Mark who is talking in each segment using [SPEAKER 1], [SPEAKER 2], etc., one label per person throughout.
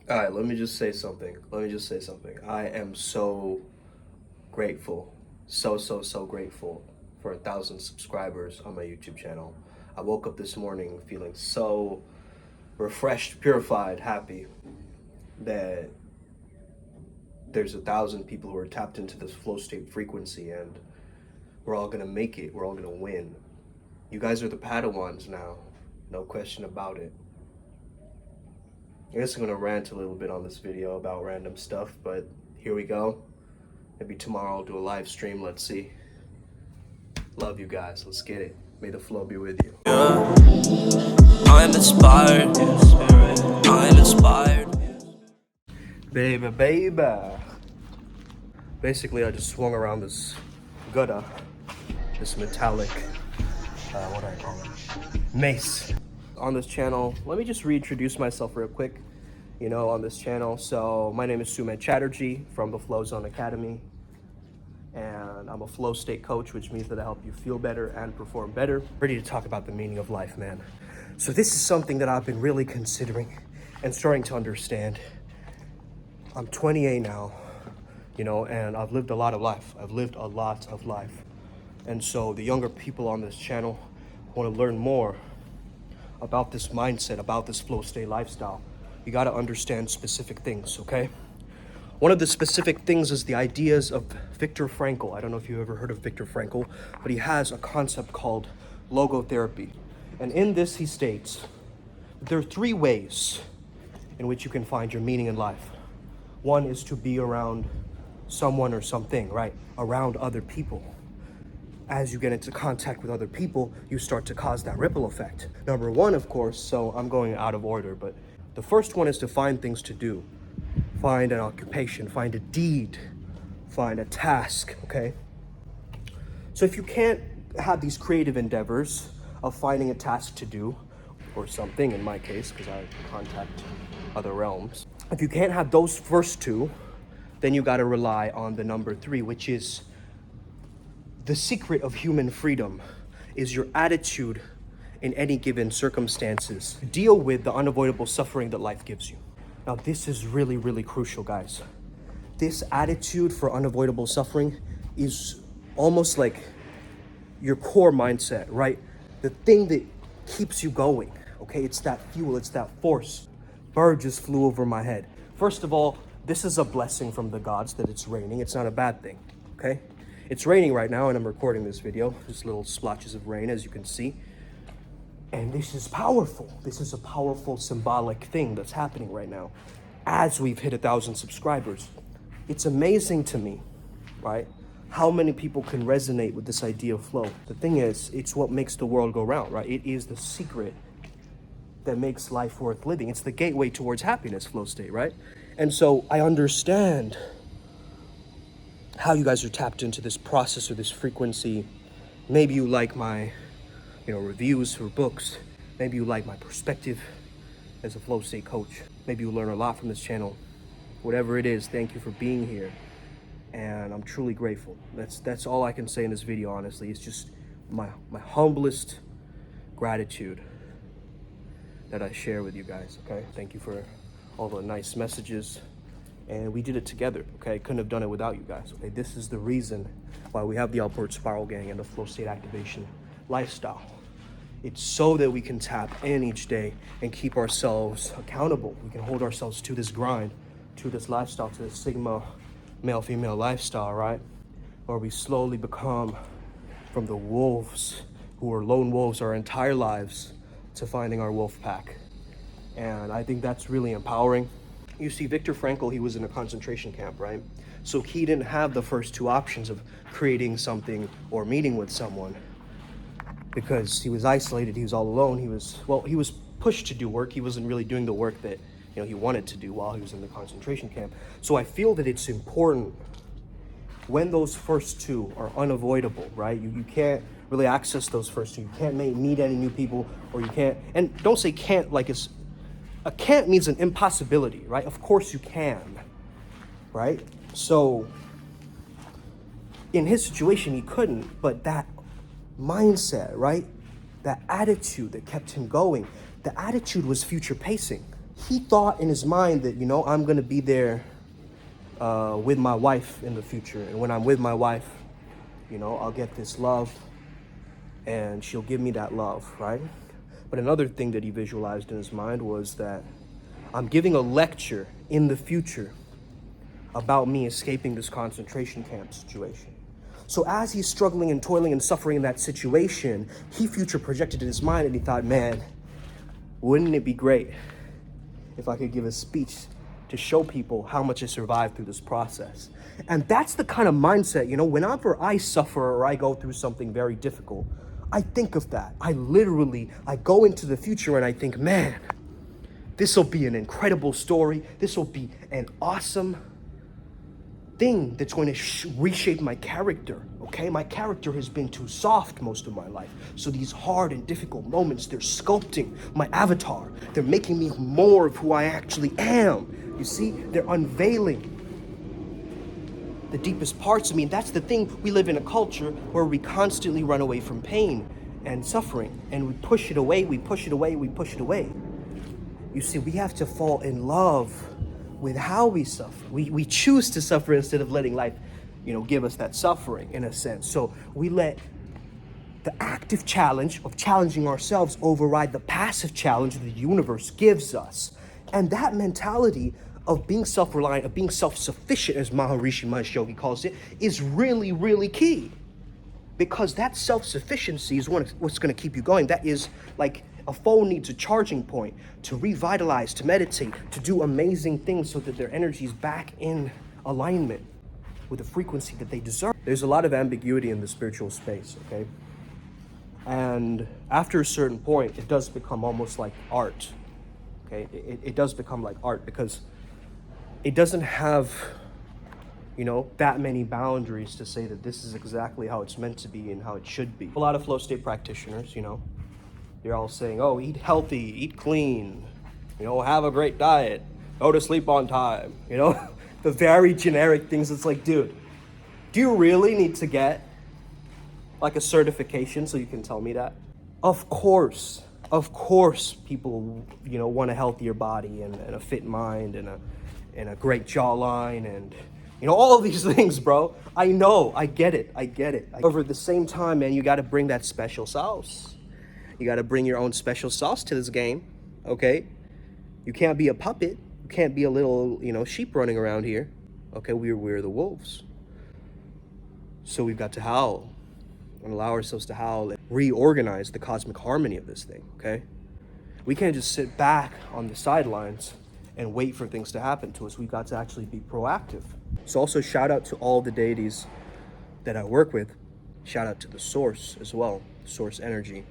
[SPEAKER 1] All right, let me just say something. I am so grateful, so grateful for 1,000 subscribers on my YouTube channel. I woke up this morning feeling so refreshed, purified, happy that there's 1,000 people who are tapped into this flow state frequency, and we're all gonna make it. We're all gonna win. You guys are the Padawans now, no question about it. I guess I'm gonna rant a little bit on this video about random stuff, but here we go. Maybe tomorrow I'll do a live stream, let's see. Love you guys, let's get it. May the flow be with you.
[SPEAKER 2] Yeah. I'm inspired. I'm inspired.
[SPEAKER 1] Baby. Basically, I just swung around this gutta, this metallic, what do I call it? Mace. On this channel, let me just reintroduce myself real quick, on this channel. So my name is Suman Chatterjee from the Flow Zone Academy, and I'm a flow state coach, which means that I help you feel better and perform better. Ready to talk about the meaning of life, man. So this is something that I've been really considering and starting to understand. I'm 28 now, and I've lived a lot of life. And so the younger people on this channel want to learn more about this mindset, about this flow state lifestyle. You got to understand specific things, okay? One of the specific things is the ideas of Viktor Frankl. I don't know if you've ever heard of Viktor Frankl, but he has a concept called Logotherapy. And in this, he states, there are 3 ways in which you can find your meaning in life. One is to be around someone or something, right? Around other people. As you get into contact with other people, you start to cause that ripple effect. Number 1, of course, so I'm going out of order, but the first one is to find things to do. Find an occupation, find a deed, find a task, okay? So if you can't have these creative endeavors of finding a task to do, or something in my case, because I contact other realms, if you can't have those first 2, then you gotta rely on the number 3, which is the secret of human freedom is your attitude in any given circumstances. Deal with the unavoidable suffering that life gives you. Now, this is really, really crucial, guys. This attitude for unavoidable suffering is almost like your core mindset, right? The thing that keeps you going, okay? It's that fuel, it's that force. Bird just flew over my head. First of all, this is a blessing from the gods that it's raining. It's not a bad thing, okay? It's raining right now, and I'm recording this video. Just little splotches of rain, as you can see. And this is powerful. This is a powerful symbolic thing that's happening right now as we've hit 1,000 subscribers. It's amazing to me, right? How many people can resonate with this idea of flow. The thing is, it's what makes the world go round, right? It is the secret that makes life worth living. It's the gateway towards happiness, flow state, right? And so I understand how you guys are tapped into this process or this frequency. Maybe you like my reviews for books. Maybe you like my perspective as a flow state coach. Maybe you learn a lot from this channel. Whatever it is, thank you for being here. And I'm truly grateful. That's all I can say in this video, honestly. It's just my humblest gratitude that I share with you guys, okay? Thank you for all the nice messages. And we did it together, okay? Couldn't have done it without you guys, okay? This is the reason why we have the Upward Spiral Gang and the Flow State Activation lifestyle. It's so that we can tap in each day and keep ourselves accountable. We can hold ourselves to this grind, to this lifestyle, to this Sigma male-female lifestyle, right? Where we slowly become from the wolves who were lone wolves our entire lives to finding our wolf pack. And I think that's really empowering. You see, Viktor Frankl, he was in a concentration camp, right? So he didn't have the first 2 options of creating something or meeting with someone because he was isolated, he was all alone. He was pushed to do work. He wasn't really doing the work that he wanted to do while he was in the concentration camp. So I feel that it's important when those first 2 are unavoidable, right? You can't really access those first 2. You can't meet any new people, or you can't, and don't say can't like it's, a can't means an impossibility, right? Of course you can, right? So in his situation, he couldn't, but that mindset, right? That attitude that kept him going, the attitude was future pacing. he thought in his mind that, you know, I'm gonna be there with my wife in the future. And when I'm with my wife, you know, I'll get this love and she'll give me that love, right? But another thing that he visualized in his mind was that I'm giving a lecture in the future about me escaping this concentration camp situation. So as he's struggling and toiling and suffering in that situation, he future projected in his mind and he thought, man, wouldn't it be great if I could give a speech to show people how much I survived through this process? And that's the kind of mindset, you know, whenever I suffer or I go through something very difficult, I think of that. I go into the future and I think, man, this will be an incredible story. This will be an awesome thing that's going to reshape my character, okay? My character has been too soft most of my life. So these hard and difficult moments, they're sculpting my avatar. They're making me more of who I actually am. You see, they're unveiling the deepest parts of me. And that's the thing, we live in a culture where we constantly run away from pain and suffering, and we push it away, we push it away, we push it away. You see, we have to fall in love with how we suffer. We choose to suffer instead of letting life, you know, give us that suffering in a sense. So we let the active challenge of challenging ourselves override the passive challenge the universe gives us. And that mentality of being self-reliant, of being self-sufficient, as Maharishi Mahesh Yogi calls it, is really, really key. Because that self-sufficiency is what's going to keep you going. That is like a phone needs a charging point to revitalize, to meditate, to do amazing things so that their energy is back in alignment with the frequency that they deserve. There's a lot of ambiguity in the spiritual space, okay? And after a certain point, it does become almost like art, okay? It does become like art because it doesn't have, you know, that many boundaries to say that this is exactly how it's meant to be and how it should be. A lot of flow state practitioners, you know, they're all saying, oh, eat healthy, eat clean, you know, have a great diet, go to sleep on time, you know, the very generic things. It's like, dude, do you really need to get like a certification so you can tell me that? Of course, people, you know, want a healthier body and a fit mind and a great jawline and, you know, all of these things, bro. I know, I get it. However, at the same time, man, you got to bring that special sauce. You got to bring your own special sauce to this game, okay? You can't be a puppet. You can't be a little, you know, sheep running around here. Okay, we're the wolves. So we've got to howl and allow ourselves to howl and reorganize the cosmic harmony of this thing, okay? We can't just sit back on the sidelines and wait for things to happen to us. We've got to actually be proactive. So also shout out to all the deities that I work with. Shout out to the source as well, source energy.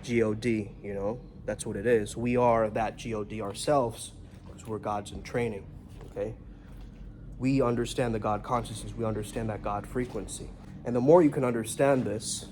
[SPEAKER 1] G-O-D, you know, that's what it is. We are that G-O-D ourselves because we're gods in training, okay? We understand the God consciousness. We understand that God frequency. And the more you can understand this,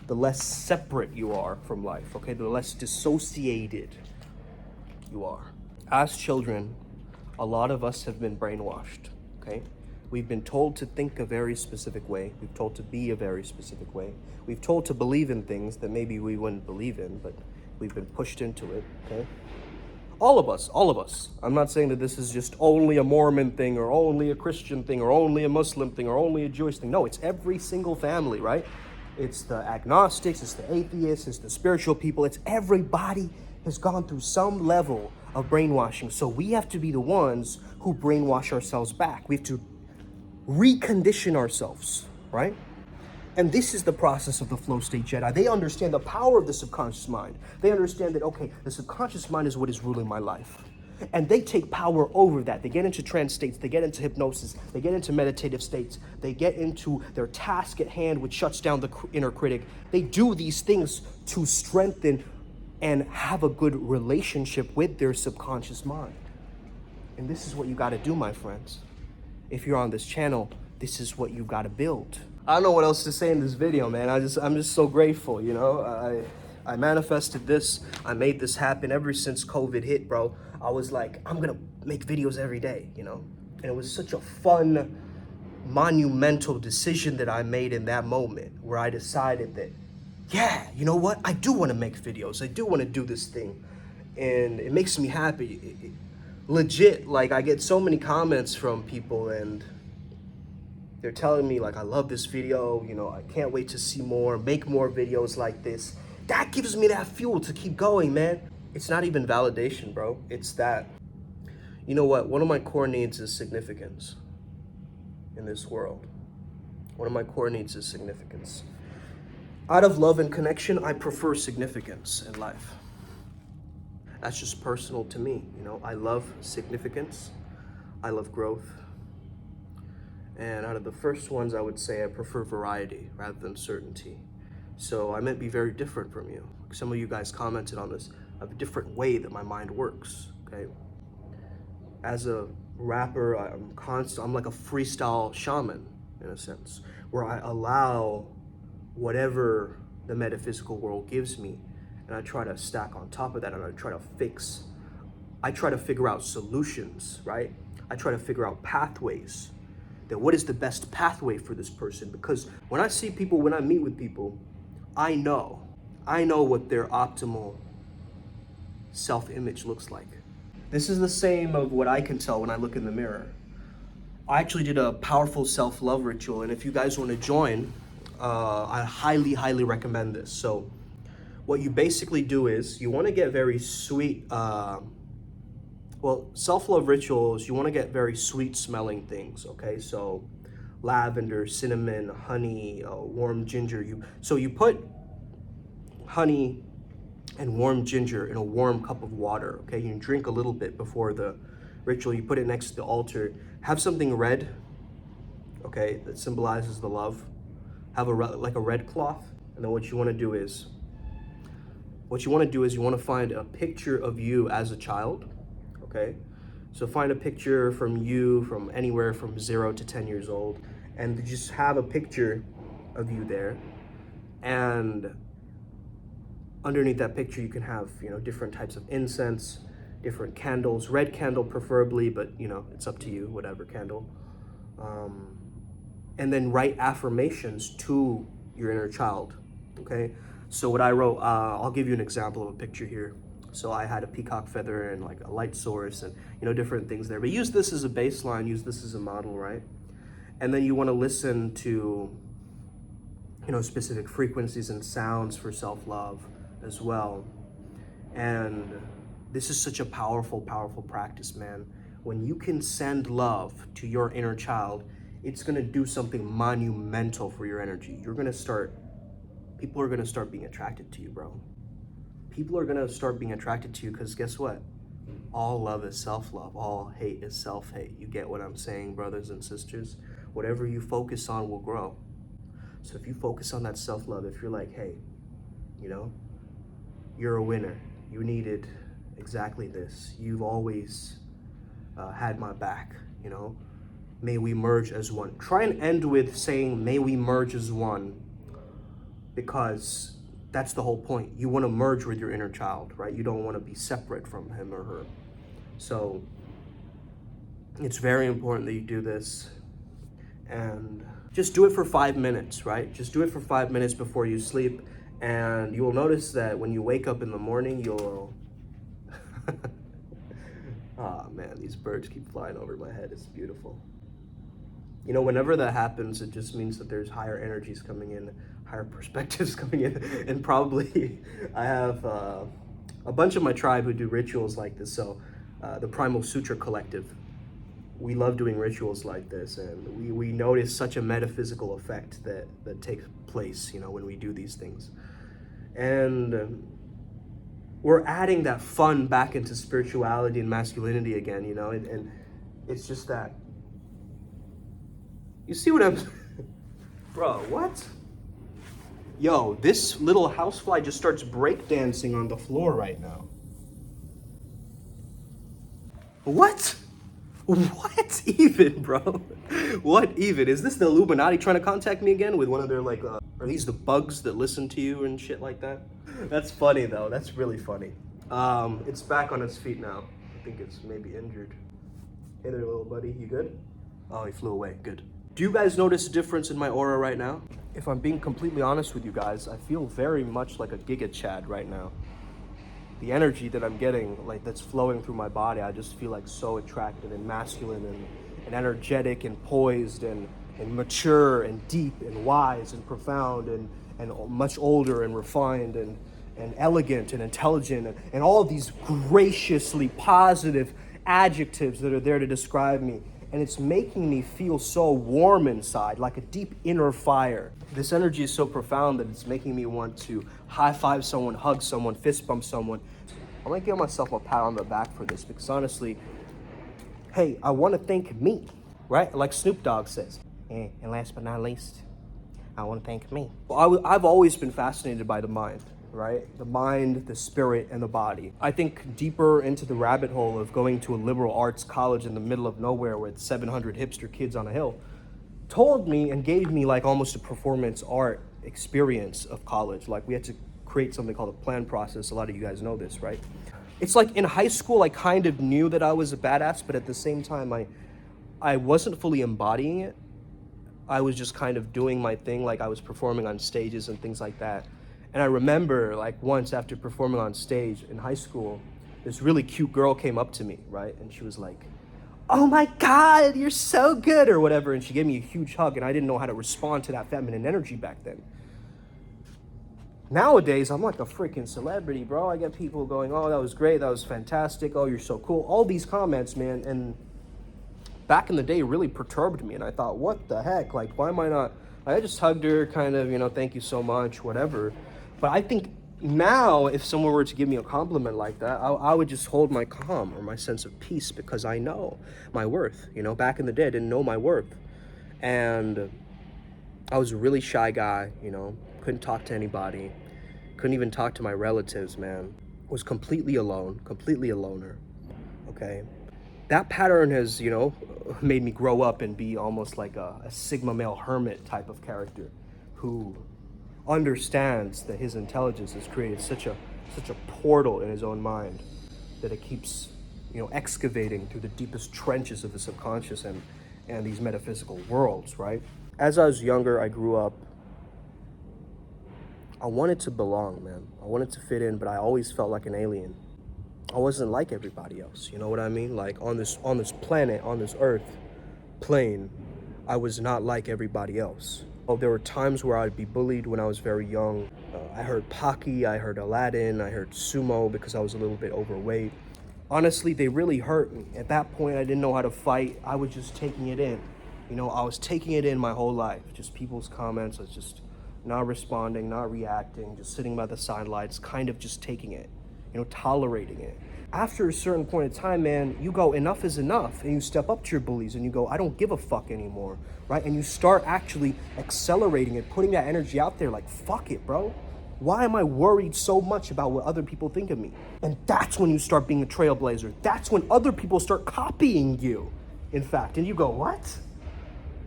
[SPEAKER 1] the less separate you are from life, okay? The less dissociated you are. As children, a lot of us have been brainwashed, okay? We've been told to think a very specific way. We've told to be a very specific way. We've told to believe in things that maybe we wouldn't believe in, but we've been pushed into it, okay? All of us. I'm not saying that this is just only a Mormon thing or only a Christian thing or only a Muslim thing or only a Jewish thing. No, it's every single family, right? It's the agnostics, it's the atheists, it's the spiritual people. It's everybody has gone through some level of brainwashing. So we have to be the ones who brainwash ourselves back. We have to recondition ourselves, right? And this is the process of the flow state Jedi. They understand the power of the subconscious mind. They understand that, okay, the subconscious mind is what is ruling my life. And they take power over that. They get into trance states. They get into hypnosis. They get into meditative states. They get into their task at hand, which shuts down the inner critic. They do these things to strengthen and have a good relationship with their subconscious mind. And this is what you got to do, my friends. If you're on this channel, this is what you got to build. I don't know what else to say in this video, man. I'm just so grateful, you know. I manifested this. I made this happen ever since COVID hit, bro. I was like, I'm gonna make videos every day, you know. And it was such a fun, monumental decision that I made in that moment where I decided that, yeah, you know what? I do want to make videos. I do want to do this thing. And it makes me happy. legit, like I get so many comments from people and they're telling me like, I love this video, you know, I can't wait to see more, make more videos like this. That gives me that fuel to keep going, man. It's not even validation, bro. It's that, you know what? One of my core needs is significance in this world. One of my core needs is significance. Out of love and connection, I prefer significance in life. That's just personal to me, you know. I love significance. I love growth. And out of the first ones, I would say I prefer variety rather than certainty. So I might be very different from you. Some of you guys commented on this. I have a different way that my mind works, okay? As a rapper, I'm like a freestyle shaman in a sense, where I allow whatever the metaphysical world gives me, and I try to stack on top of that, and I try to figure out solutions, right? I try to figure out pathways. That what is the best pathway for this person? Because when I see people, when I meet with people, I know what their optimal self-image looks like. This is the same of what I can tell when I look in the mirror. I actually did a powerful self-love ritual, and if you guys want to join, I highly recommend this. So what you basically do is you want to get very sweet, self-love rituals, you want to get very sweet smelling things, okay? So lavender, cinnamon, honey, warm ginger. You put honey and warm ginger in a warm cup of water, okay? You drink a little bit before the ritual. You put it next to the altar. Have something red, okay, that symbolizes the love. Have a red cloth. And then what you want to do is you want to find a picture of you as a child, okay? So find a picture from you from anywhere from 0 to 10 years old, and just have a picture of you there. And underneath that picture, you can have, you know, different types of incense, different candles, red candle preferably, but you know, it's up to you, whatever candle. And then write affirmations to your inner child, okay? So what I wrote, I'll give you an example of a picture here. So I had a peacock feather and like a light source and, you know, different things there. But use this as a baseline, use this as a model, right? And then you want to listen to, you know, specific frequencies and sounds for self-love as well. And this is such a powerful practice, man. When you can send love to your inner child, it's going to do something monumental for your energy. People are going to start being attracted to you, bro. People are going to start being attracted to you because guess what? All love is self-love. All hate is self-hate. You get what I'm saying, brothers and sisters? Whatever you focus on will grow. So if you focus on that self-love, if you're like, hey, you know, you're a winner. You needed exactly this. You've always had my back, you know. May we merge as one. Try and end with saying, may we merge as one, because that's the whole point. You want to merge with your inner child, right? You don't want to be separate from him or her. So it's very important that you do this, and just do it for 5 minutes, right? Just do it for 5 minutes before you sleep, and you will notice that when you wake up in the morning, you'll oh man, these birds keep flying over my head. It's beautiful. You know, whenever that happens, it just means that there's higher energies coming in, higher perspectives coming in, and probably I have a bunch of my tribe who do rituals like this. So the Primal Sutra Collective, we love doing rituals like this, and we notice such a metaphysical effect that takes place, you know, when we do these things. And we're adding that fun back into spirituality and masculinity again, you know, and it's just that. You see what I'm... Bro, what? Yo, this little housefly just starts breakdancing on the floor right now. What? What even, bro? What even? Is this the Illuminati trying to contact me again with one of their, like, are these the bugs that listen to you and shit like that? That's funny, though. That's really funny. It's back on its feet now. I think it's maybe injured. Hey there, little buddy. You good? Oh, he flew away. Good. Do you guys notice a difference in my aura right now? If I'm being completely honest with you guys, I feel very much like a Giga Chad right now. the energy that I'm getting, like that's flowing through my body, I just feel like so attractive and masculine and energetic and poised and mature and deep and wise and profound and much older and refined and elegant and intelligent and all of these graciously positive adjectives that are there to describe me. And it's making me feel so warm inside, like a deep inner fire. This energy is so profound that it's making me want to high five someone, hug someone, fist bump someone. I'm gonna give myself a pat on the back for this because honestly, hey, I wanna thank me, right? Like Snoop Dogg says. And last but not least, I wanna thank me. Well, I've always been fascinated by the mind, right? The mind, the spirit, and the body. I think deeper into the rabbit hole of going to a liberal arts college in the middle of nowhere with 700 hipster kids on a hill told me and gave me like almost a performance art experience of college. Like we had to create something called a plan process. A lot of you guys know this, right? It's like in high school, I kind of knew that I was a badass, but at the same time, I wasn't fully embodying it. I was just kind of doing my thing, like I was performing on stages and things like that. And I remember like once after performing on stage in high school, this really cute girl came up to me, right? And she was like, "Oh my God, you're so good," or whatever. And she gave me a huge hug and I didn't know how to respond to that feminine energy back then. Nowadays, I'm like a freaking celebrity, bro. I get people going, "Oh, that was great, that was fantastic, oh, you're so cool." All these comments, man, and back in the day really perturbed me. And I thought, what the heck? Like, why am I not? I just hugged her, kind of, thank you so much, whatever. But I think now, if someone were to give me a compliment like that, I would just hold my calm or my sense of peace because I know my worth. Back in the day, I didn't know my worth. And I was a really shy guy, couldn't talk to anybody, couldn't even talk to my relatives, man. Was completely alone, completely a loner, okay? That pattern has, made me grow up and be almost like a Sigma male hermit type of character who understands that his intelligence has created such a portal in his own mind that it keeps, excavating through the deepest trenches of the subconscious and these metaphysical worlds, right? As I was younger, I grew up, I wanted to belong, man. I wanted to fit in, but I always felt like an alien. I wasn't like everybody else, you know what I mean? Like on this planet, on this earth plane, I was not like everybody else. Oh, there were times where I'd be bullied when I was very young. I heard Pocky, I heard Aladdin, I heard Sumo because I was a little bit overweight. Honestly, they really hurt me. At that point, I didn't know how to fight. I was just taking it in. I was taking it in my whole life. Just people's comments, I was just not responding, not reacting, just sitting by the sidelines, kind of just taking it, tolerating it. After a certain point of time, man, you go, enough is enough, and you step up to your bullies and you go, I don't give a fuck anymore, right? And you start actually accelerating it, putting that energy out there like, fuck it, bro. Why am I worried so much about what other people think of me? And that's when you start being a trailblazer. That's when other people start copying you, in fact. And you go, what?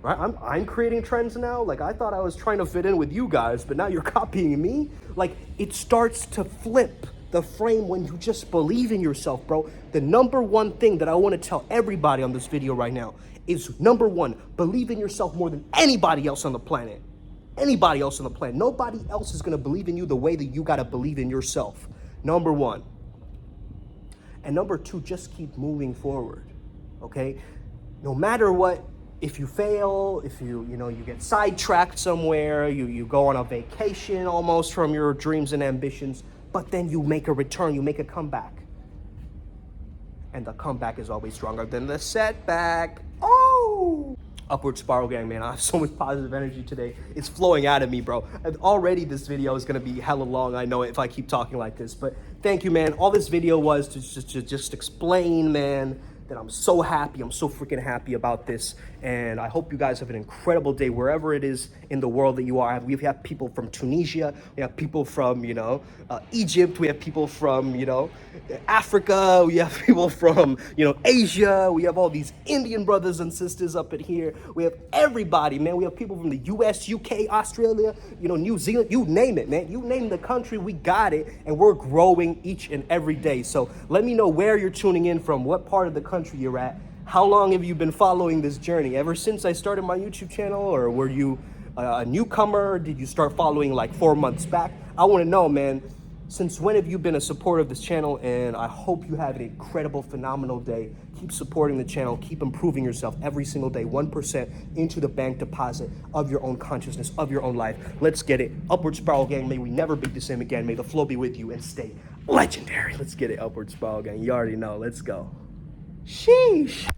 [SPEAKER 1] Right? I'm creating trends now? Like, I thought I was trying to fit in with you guys, but now you're copying me? Like, it starts to flip the frame when you just believe in yourself, bro. The number one thing that I want to tell everybody on this video right now is, number one, believe in yourself more than anybody else on the planet. Anybody else on the planet. Nobody else is going to believe in you the way that you got to believe in yourself. Number one. And number two, just keep moving forward, okay? No matter what, if you fail, if you get sidetracked somewhere, you go on a vacation almost from your dreams and ambitions, but then you make a return, you make a comeback. And the comeback is always stronger than the setback. Oh! Upward spiral gang, man. I have so much positive energy today. It's flowing out of me, bro. And already this video is gonna be hella long, I know, if I keep talking like this. But thank you, man. All this video was to just explain, man, that I'm so happy. I'm so freaking happy about this. And I hope you guys have an incredible day wherever it is in the world that you are. We have people from Tunisia. We have people from, Egypt. We have people from, Africa. We have people from, Asia. We have all these Indian brothers and sisters up in here. We have everybody, man. We have people from the US, UK, Australia, New Zealand. You name it, man. You name the country, we got it. And we're growing each and every day. So let me know where you're tuning in from, what part of the country you're at. How long have you been following this journey? Ever since I started my YouTube channel, or were you a newcomer? Did you start following like 4 months back? I want to know, man. Since when have you been a supporter of this channel? And I hope you have an incredible, phenomenal day. Keep supporting the channel. Keep improving yourself every single day. 1% into the bank deposit of your own consciousness, of your own life. Let's get it. Upward Spiral Gang. May we never be the same again. May the flow be with you and stay legendary. Let's get it, Upward Spiral Gang. You already know. Let's go. Sheesh.